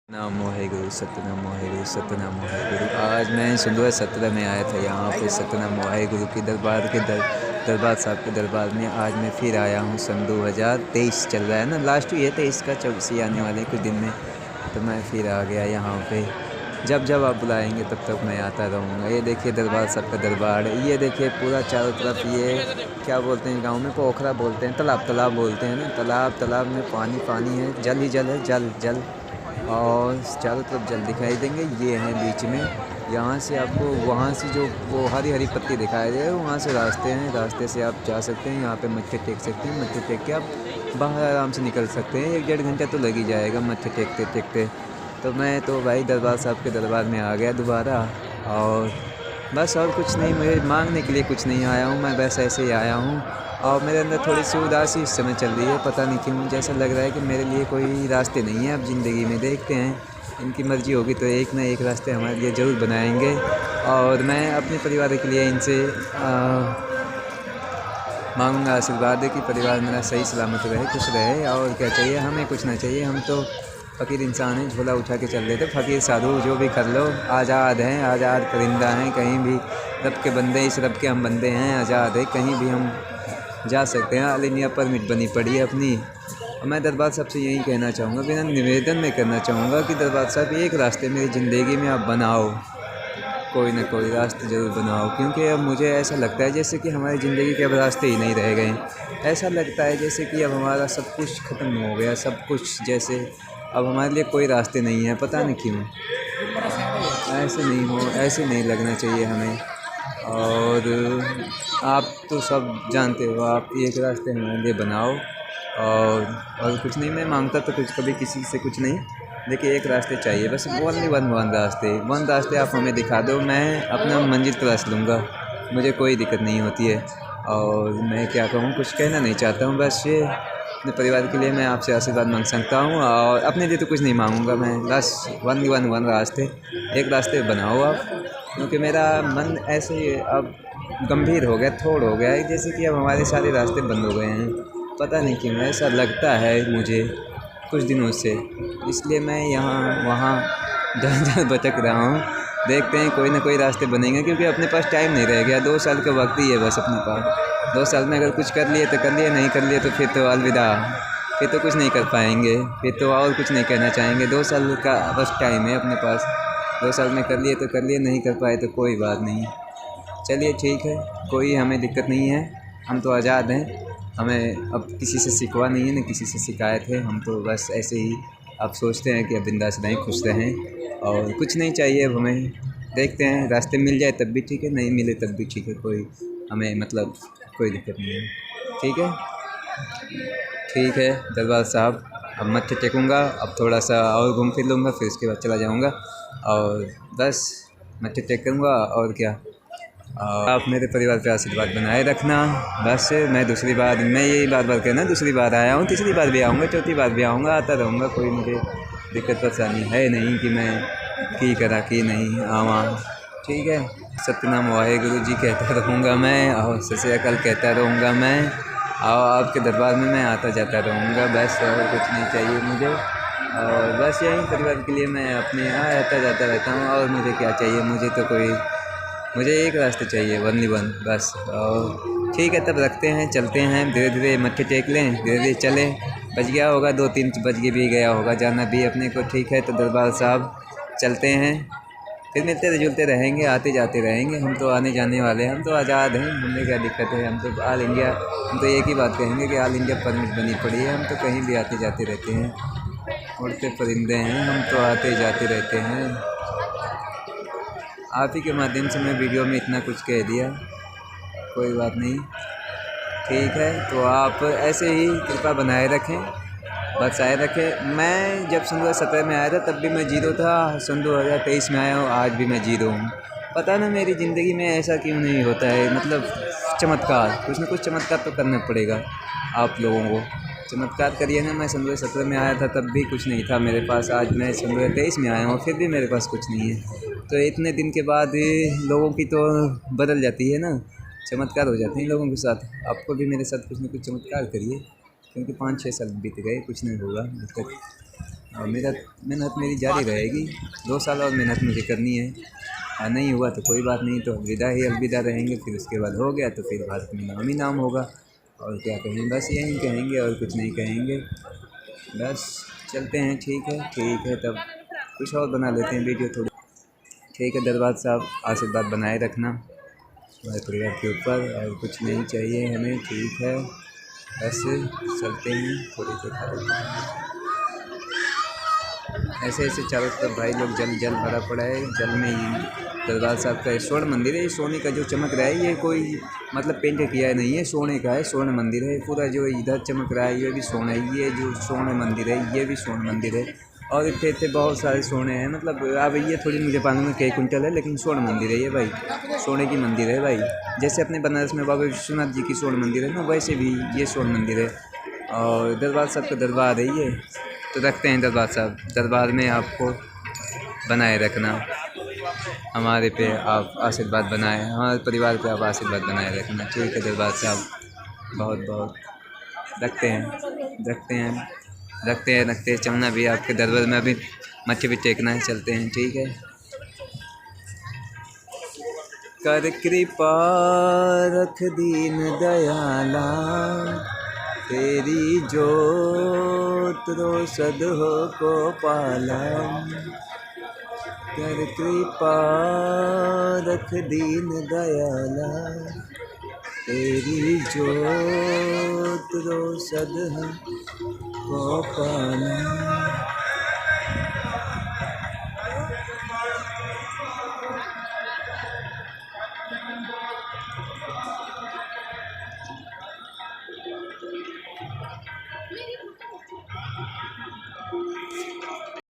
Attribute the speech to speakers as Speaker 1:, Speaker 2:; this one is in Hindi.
Speaker 1: नाम वाहेगुरु सतनाम वाहेगुरु सतनाम वाहेगुरु। आज मैं सुबह 17 में आया था यहाँ पे सतनाम वाहेगुरु की दरबार साहब के दरबार में। आज मैं फिर आया हूँ। सन 2023 चल रहा है ना, लास्ट ईयर 23 का 24 आने वाले कुछ दिन में, तो मैं फिर आ गया यहाँ पे। जब जब आप बुलाएंगे तब तक मैं आता रहूँगा। ये देखिए दरबार साहब का दरबार है। ये देखिए पूरा चारों तरफ, ये क्या बोलते हैं गाँव में, पोखरा बोलते हैं, तालाब बोलते हैं ना, तालाब में पानी है, जल ही जल है, जल और चारों तरफ जल दिखाई देंगे। ये हैं बीच में, यहाँ से आपको वहाँ से जो वो हरी हरी पत्ती दिखाई दे, वहाँ से रास्ते हैं, रास्ते से आप जा सकते हैं। यहाँ पे मत्थे टेक सकते हैं, मत्थे टेक के आप बाहर आराम से निकल सकते हैं। 1-1.5 घंटा तो लग ही जाएगा मत्थे टेकते टेकते। तो मैं तो भाई दरबार साहब के दरबार में आ गया दोबारा, और बस और कुछ नहीं, मुझे मांगने के लिए कुछ नहीं आया हूँ मैं, बस ऐसे ही आया हूँ। और मेरे अंदर थोड़ी सी उदासी इस समय चल रही है, पता नहीं क्यों, जैसा लग रहा है कि मेरे लिए कोई रास्ते नहीं है अब ज़िंदगी में। देखते हैं, इनकी मर्ज़ी होगी तो एक ना एक रास्ते हमारे लिए ज़रूर बनाएंगे। और मैं अपने परिवार के लिए इनसे मांगूंगा आशीर्वाद है कि परिवार मेरा सही सलामत रहे, खुश रहे। और क्या चाहिए हमें, कुछ ना चाहिए। हम तो फ़कीर इंसान हैं, झोला उठा के चल रहे थे। फ़कीर साधु जो भी कर लो, आज़ाद हैं, आज़ाद परिंदा हैं, कहीं भी रब के बंदे, इस रब के हम बंदे हैं, आज़ाद है, कहीं भी हम जा सकते हैं। ऑल इंडिया परमिट बनी पड़ी है अपनी। और मैं दरबार साहब से यही कहना चाहूँगा, बिना निवेदन में करना चाहूँगा कि दरबार साहब एक रास्ते मेरी ज़िंदगी में आप बनाओ, कोई ना कोई रास्ते ज़रूर बनाओ। क्योंकि अब मुझे ऐसा लगता है जैसे कि हमारी ज़िंदगी के अब रास्ते ही नहीं रह गए। ऐसा लगता है जैसे कि अब हमारा सब कुछ ख़त्म हो गया, सब कुछ जैसे अब हमारे लिए कोई रास्ते नहीं है, पता नहीं क्यों। ऐसे नहीं हो, ऐसे नहीं लगना चाहिए हमें। और आप तो सब जानते हो, आप एक रास्ते हमारे लिए बनाओ। और कुछ नहीं मैं मांगता तो कुछ कभी किसी से कुछ नहीं। देखिए एक रास्ते चाहिए बस, ओनली वन रास्ते आप हमें दिखा दो, मैं अपना मंजिल तलाश लूँगा, मुझे कोई दिक्कत नहीं होती है। और मैं क्या कहूँ, कुछ कहना नहीं चाहता हूँ, बस ये अपने परिवार के लिए मैं आपसे आशीर्वाद मांग सकता हूँ। और अपने लिए तो कुछ नहीं मांगूंगा मैं, बस ओनली वन रास्ते, एक रास्ते बनाओ आप। क्योंकि मेरा मन ऐसे अब गंभीर हो गया, थोड़ हो गया है, जैसे कि अब हमारे सारे रास्ते बंद हो गए हैं। पता नहीं क्यों ऐसा लगता है मुझे कुछ दिनों से, इसलिए मैं यहाँ वहाँ जहाँ भटक रहा हूँ। देखते हैं कोई ना कोई रास्ते बनेंगे, क्योंकि अपने पास टाइम नहीं रह गया। 2 साल का वक्त ही है बस अपने पास। 2 साल में अगर कुछ कर लिए तो कर लिए, नहीं कर लिए तो फिर तो अलविदा, फिर तो कुछ नहीं कर पाएंगे, फिर तो और कुछ नहीं कहना चाहेंगे। 2 साल का बस टाइम है अपने पास। 2 साल में कर लिए तो कर लिए, नहीं कर पाए तो कोई बात नहीं। चलिए ठीक है, कोई हमें दिक्कत नहीं है, हम तो आज़ाद हैं। हमें अब किसी से शिकवा नहीं है, न किसी से शिकायत है। हम तो बस ऐसे ही अब सोचते हैं कि अब बिंदास रहें, खुश रहें, और कुछ नहीं चाहिए अब हमें। देखते हैं रास्ते मिल जाए तब भी ठीक है, नहीं मिले तब भी ठीक है, कोई हमें मतलब कोई दिक्कत नहीं है। ठीक है, ठीक है दरबार साहब, अब मत्थे टेकूँगा, अब थोड़ा सा और घूम फिर लूँगा, फिर उसके बाद चला जाऊँगा। और बस मत्थे टेकूँगा और क्या। आप मेरे परिवार पे आशीर्वाद बनाए रखना। बस मैं दूसरी बार, मैं यही बार कहना, दूसरी बार आया हूँ, तीसरी बार भी आऊँगा, चौथी बार भी आऊँगा, आता रहूँगा। कोई मुझे दिक्कत परेशानी है नहीं कि मैं की करा कि नहीं आवा। ठीक है, सतनाम वाहेगुरु जी कहता रहूँगा मैं, और सत श्री अकाल कहता रहूँगा मैं, और आपके दरबार में मैं आता जाता रहूँगा। बस और कुछ नहीं चाहिए मुझे। और बस यही परिवार के लिए मैं अपने यहाँ आता जाता रहता हूँ। और मुझे क्या चाहिए, मुझे एक रास्ते चाहिए, ओनली वन बस। और ठीक है, तब रखते हैं, चलते हैं, धीरे धीरे मत्थे टेक लें, धीरे धीरे चलें। बज गया होगा 2-3 बज के भी गया होगा, जाना भी अपने को। ठीक है, तो दरबार साहब चलते हैं, फिर मिलते जुलते रहेंगे, आते जाते रहेंगे। हम तो आने जाने वाले हैं, हम तो आज़ाद हैं, हमें क्या दिक्कत है। हम तो ऑल इंडिया, हम तो एक ही बात कहेंगे कि ऑल इंडिया परमिट बनी पड़ी है। हम तो कहीं भी आते जाते रहते हैं, उड़ते परिंदे हैं, हम तो आते जाते रहते हैं। आप ही के माध्यम से मैं वीडियो में इतना कुछ कह दिया, कोई बात नहीं। ठीक है, तो आप ऐसे ही कृपा बनाए रखें, बचाए रखें। मैं जब सन 2017 में आया था तब भी मैं जीरो था, सन 2023 में आया हूँ, आज भी मैं जीरो हूँ। पता ना मेरी ज़िंदगी में ऐसा क्यों नहीं होता है, मतलब चमत्कार, कुछ ना कुछ चमत्कार तो करना पड़ेगा आप लोगों को। चमत्कार करिए ना। मैं सन 2017 में आया था तब भी कुछ नहीं था मेरे पास, आज मैं सन 2023 में आया हूँ, फिर भी मेरे पास कुछ नहीं है। तो इतने दिन के बाद लोगों की तो बदल जाती है ना, चमत्कार हो जाते हैं लोगों के साथ। आपको भी मेरे साथ कुछ ना कुछ चमत्कार करिए, क्योंकि 5-6 साल बीत गए, कुछ नहीं होगा अभी तक। और मेहनत मेरी जारी रहेगी। 2 साल और मेहनत मुझे करनी है, और नहीं हुआ तो कोई बात नहीं, तो अलविदा ही अलविदा रहेंगे। फिर उसके बाद हो गया तो फिर भारत में नाम ही नाम होगा। और क्या कहें, बस यही कहेंगे और कुछ नहीं कहेंगे। बस चलते हैं, ठीक है तब कुछ और बना लेते हैं वीडियो थोड़ी। ठीक है दरबार साहब, आशीर्वाद बनाए रखना हमारे परिवार के ऊपर, और कुछ नहीं चाहिए हमें। ठीक है, बस चलते हैं, थोड़ी देर खा लेते हैं। ऐसे चारों तरफ भाई लोग जल भरा पड़ा है। जल में ही दरबार साहब का स्वर्ण मंदिर है। ये सोने का जो चमक रहा है, ये कोई मतलब पेंट किया नहीं है, सोने का है, स्वर्ण मंदिर है पूरा। जो इधर चमक रहा है ये भी सोना है, ये जो स्वर्ण मंदिर है ये भी स्वर्ण मंदिर है। और इतने बहुत सारे सोने हैं, मतलब अब ये थोड़ी मुझे मालूम है कई कुंटल है, लेकिन स्वर्ण मंदिर है ये भाई, सोने की मंदिर है भाई। जैसे अपने बनारस में बाबा विश्वनाथ जी की स्वर्ण मंदिर है ना, वैसे भी ये स्वर्ण मंदिर है। और दरबार साहब का दरबार है ये। तो रखते हैं दरबार साहब, दरबार में आपको बनाए रखना, हमारे पे आप आशीर्वाद बनाए, हमारे परिवार पे आप आशीर्वाद बनाए रखना। ठीक है दरबार साहब, बहुत बहुत रखते हैं। चलना भी आपके दरबार में, अभी मत्थे भी टेकना है, चलते हैं। ठीक है, कर कृपा रख दीन दयाला, तेरी जोत रोशद हो को पाला। कर कृपा रख दीन दयाला, तेरी जोत रोशद हो को पाला।